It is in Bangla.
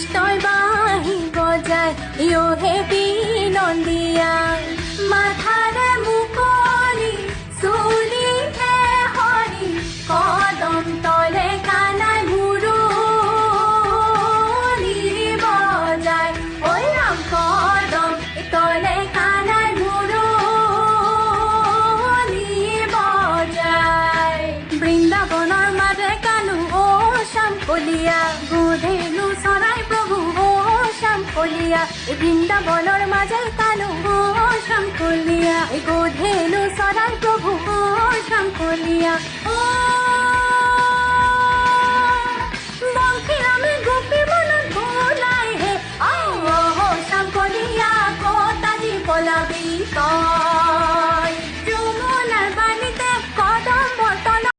কৃষ্ণই বাঁহী বজায় ইয়ো হে বিনন্দিয়া মাথাৰে মুকলি চুলিহে হৰি কদম তলে কানাই মুৰুলি বজায় ঐ ৰাম কদম তলে কানাই মুৰুলি বজায় বৃন্দাবনৰ মাজে কানু ও শ্যাম কলিয়া গোধেনু চৰাই প্ৰভু ও শ্যাম কলিয়া এই বৃন্দাবনৰ মাজে কানু ও শ্যাম কলিয়া এই গোধেনু চৰাই প্ৰভু ও শ্যাম কলিয়া